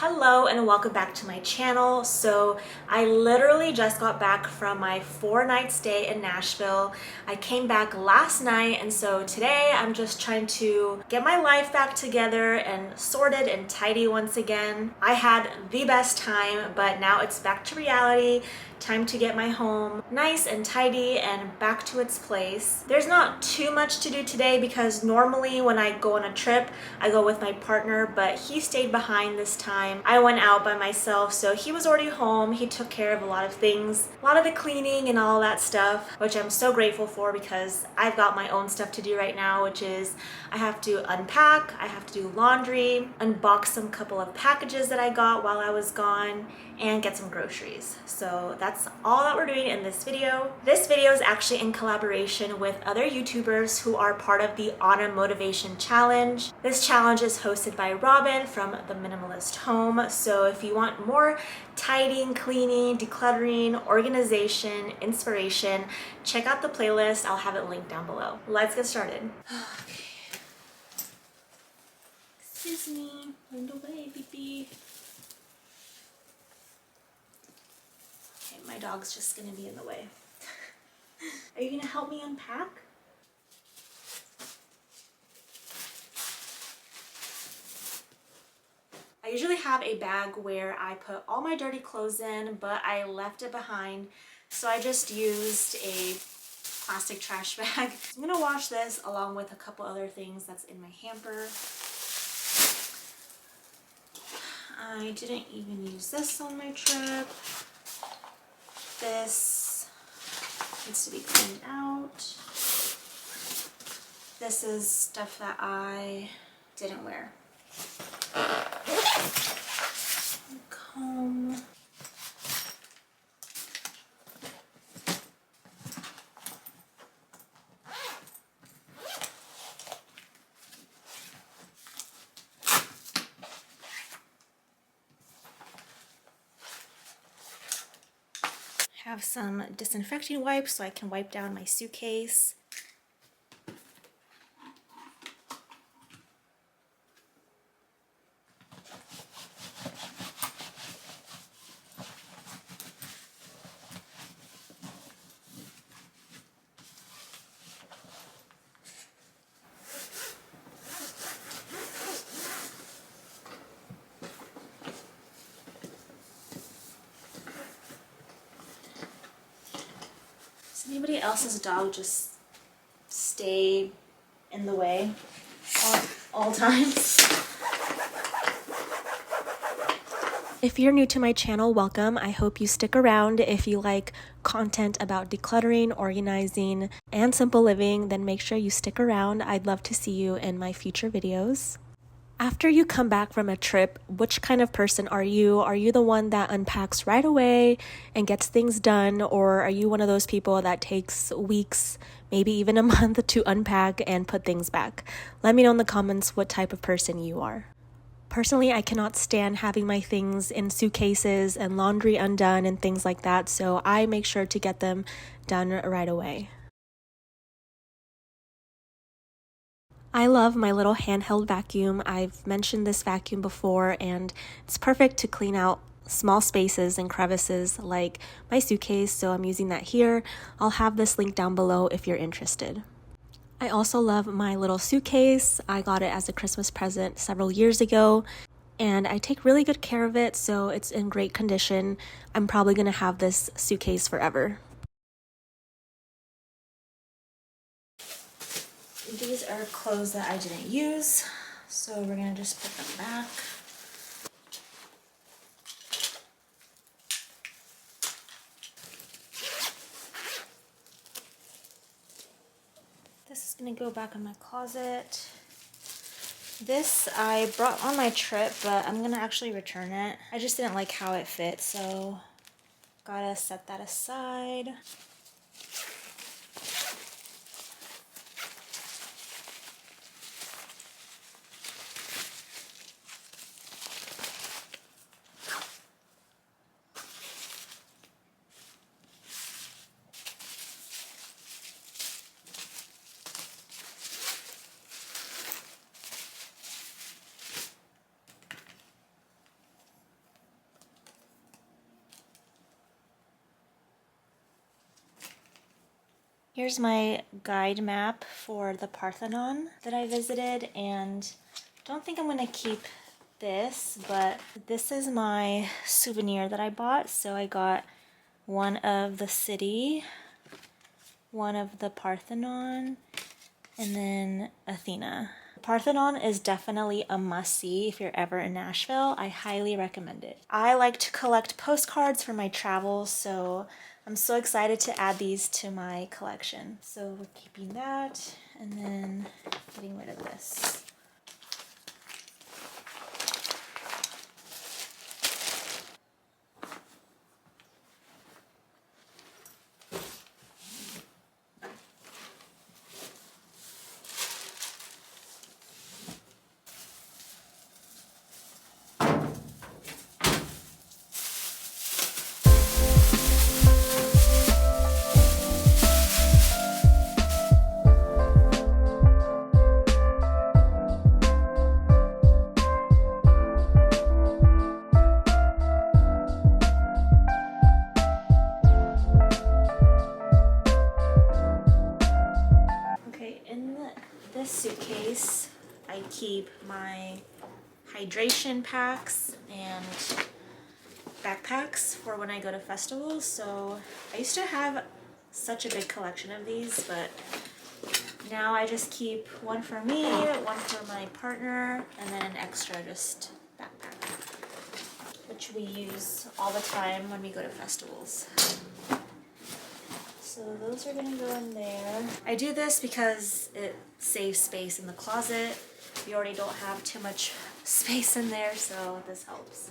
Hello and welcome back to my channel. So I literally just got back from my 4-night stay in Nashville. I came back last night, and so today I'm just trying to get my life back together and sorted and tidy once again. I had the best time, but now it's back to reality. Time to get my home nice and tidy and back to its place. There's not too much to do today because normally when I go on a trip, I go with my partner, but he stayed behind this time. I went out by myself, so he was already home. He took care of a lot of things, a lot of the cleaning and all that stuff, which I'm so grateful for because I've got my own stuff to do right now, which is I have to unpack, I have to do laundry, unbox some couple of packages that I got while I was gone, and get some groceries. So that's all that we're doing in this video. This video is actually in collaboration with other YouTubers who are part of the Autumn Motivation Challenge. This challenge is hosted by Robin from The Minimalist Home. So if you want more tidying, cleaning, decluttering, organization, inspiration, check out the playlist. I'll have it linked down below. Let's get started. Okay. Excuse me, wind away, baby. My dog's just gonna be in the way. Are you gonna help me unpack? I usually have a bag where I put all my dirty clothes in, but I left it behind, so I just used a plastic trash bag. I'm gonna wash this along with a couple other things that's in my hamper. I didn't even use this on my trip. This needs to be cleaned out. This is stuff that I didn't wear. Comb. Have some disinfecting wipes so I can wipe down my suitcase. Does anybody else's dog just stay in the way all times? If you're new to my channel, welcome. I hope you stick around. If you like content about decluttering, organizing, and simple living, then make sure you stick around. I'd love to see you in my future videos. After you come back from a trip, which kind of person are you? Are you the one that unpacks right away and gets things done? Or are you one of those people that takes weeks, maybe even a month to unpack and put things back? Let me know in the comments what type of person you are. Personally, I cannot stand having my things in suitcases and laundry undone and things like that, so I make sure to get them done right away. I love my little handheld vacuum. I've mentioned this vacuum before, and it's perfect to clean out small spaces and crevices like my suitcase, so I'm using that here. I'll have this link down below if you're interested. I also love my little suitcase. I got it as a Christmas present several years ago, and I take really good care of it, so it's in great condition. I'm probably gonna have this suitcase forever. These are clothes that I didn't use, so we're gonna just put them back. This is gonna go back in my closet. This I brought on my trip, but I'm gonna actually return it. I just didn't like how it fit, so gotta set that aside. Here's my guide map for the Parthenon that I visited, and I don't think I'm gonna keep this, but this is my souvenir that I bought. So I got one of the city, one of the Parthenon, and then Athena. Parthenon is definitely a must-see if you're ever in Nashville. I highly recommend it. I like to collect postcards for my travels, so I'm so excited to add these to my collection. So we're keeping that and then getting rid of this. This suitcase, I keep my hydration packs and backpacks for when I go to festivals. So I used to have such a big collection of these, but now I just keep one for me, one for my partner, and then an extra just backpack, which we use all the time when we go to festivals. So those are gonna go in there. I do this because it saves space in the closet. We already don't have too much space in there, so this helps.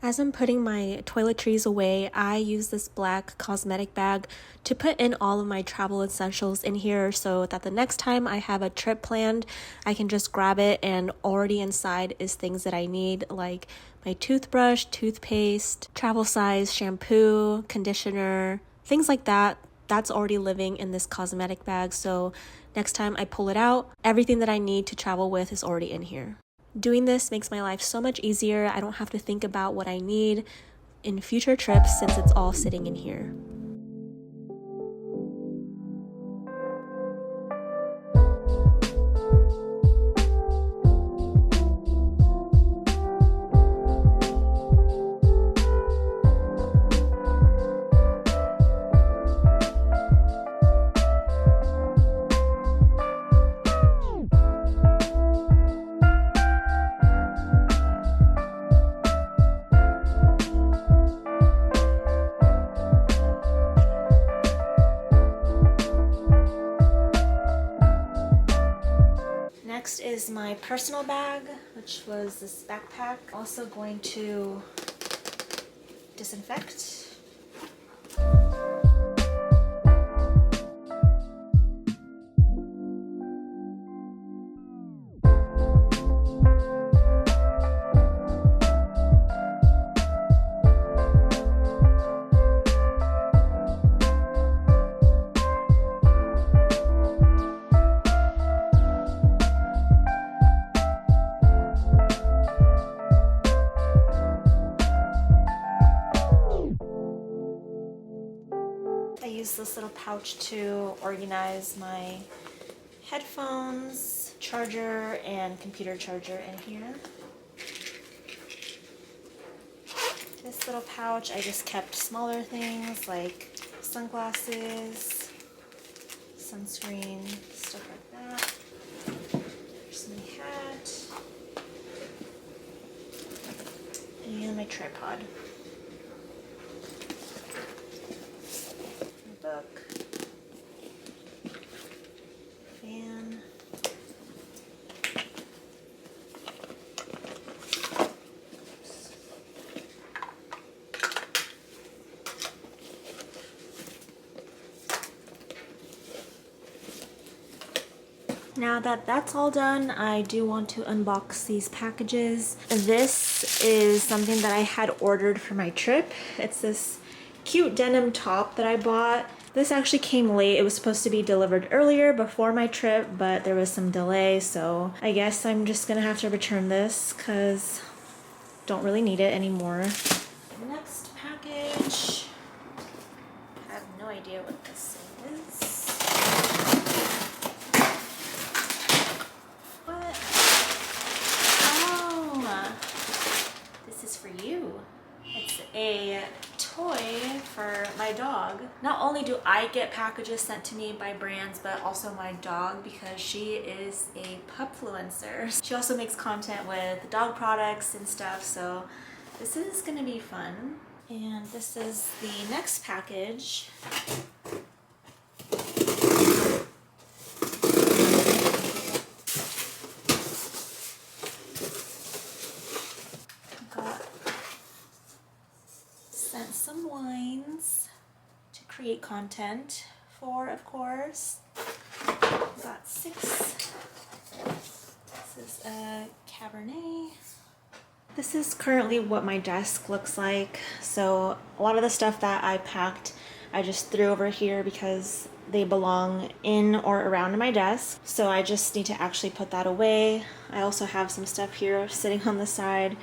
As I'm putting my toiletries away, I use this black cosmetic bag to put in all of my travel essentials in here so that the next time I have a trip planned, I can just grab it, and already inside is things that I need, like my toothbrush, toothpaste, travel size shampoo, conditioner, things like that. That's already living in this cosmetic bag, so next time I pull it out, everything that I need to travel with is already in here. Doing this makes my life so much easier. I don't have to think about what I need in future trips since it's all sitting in here. Next is my personal bag, which was this backpack. Also going to disinfect. I use this little pouch to organize my headphones, charger, and computer charger in here. This little pouch, I just kept smaller things like sunglasses, sunscreen, stuff like that. There's my hat, and my tripod. Book. Now that that's all done, I do want to unbox these packages. This is something that I had ordered for my trip. It's this cute denim top that I bought. This actually came late. It was supposed to be delivered earlier before my trip, but there was some delay, so I guess I'm just gonna have to return this because don't really need it anymore. Next package. I have no idea what this is. What? Oh, this is for you. It's a toy for my dog. Not only do I get packages sent to me by brands, but also my dog, because she is a pupfluencer. She also makes content with dog products and stuff, so this is gonna be fun. And this is the next package. Sent some wines to create content for, of course. Got 6. This is a Cabernet. This is currently what my desk looks like. So a lot of the stuff that I packed, I just threw over here because they belong in or around my desk. So I just need to actually put that away. I also have some stuff here sitting on the side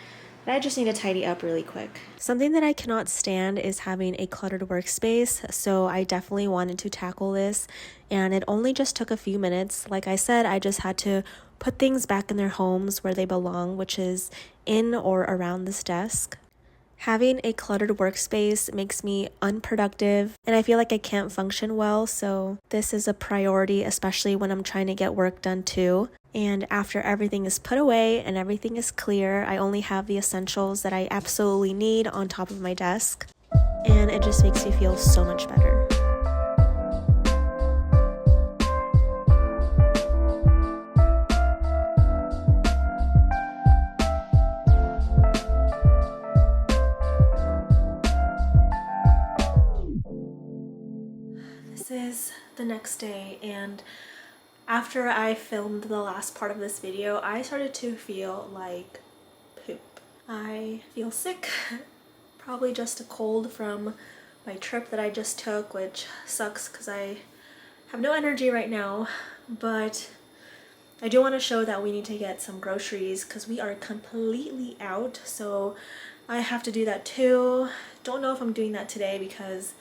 that I just need to tidy up really quick. Something that I cannot stand is having a cluttered workspace, so I definitely wanted to tackle this, and it only just took a few minutes. Like I said, I just had to put things back in their homes where they belong, which is in or around this desk. Having a cluttered workspace makes me unproductive and I feel like I can't function well, so this is a priority, especially when I'm trying to get work done too. And after everything is put away and everything is clear, I only have the essentials that I absolutely need on top of my desk, and it just makes me feel so much better. This is the next day, and after I filmed the last part of this video, I started to feel like poop. I feel sick, probably just a cold from my trip that I just took, which sucks because I have no energy right now, but I do want to show that we need to get some groceries because we are completely out, so I have to do that too. Don't know if I'm doing that today because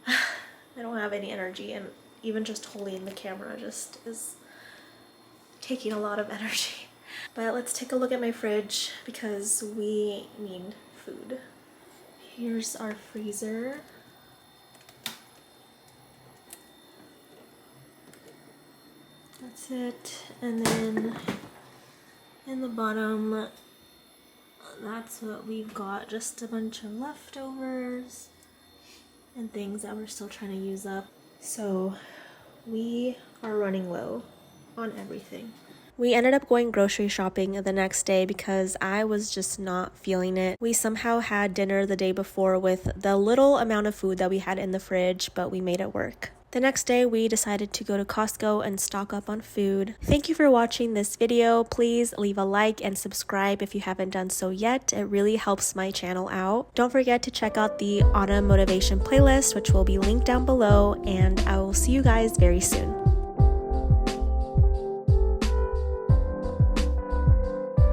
I don't have any energy, and even just holding the camera just is taking a lot of energy. But let's take a look at my fridge because we need food. Here's our freezer. That's it. And then in the bottom, that's what we've got. Just a bunch of leftovers and things that we're still trying to use up. So we are running low on everything. We ended up going grocery shopping the next day because I was just not feeling it. We somehow had dinner the day before with the little amount of food that we had in the fridge, but we made it work. The next day, we decided to go to Costco and stock up on food. Thank you for watching this video. Please leave a like and subscribe if you haven't done so yet. It really helps my channel out. Don't forget to check out the autumn motivation playlist, which will be linked down below, and I will see you guys very soon.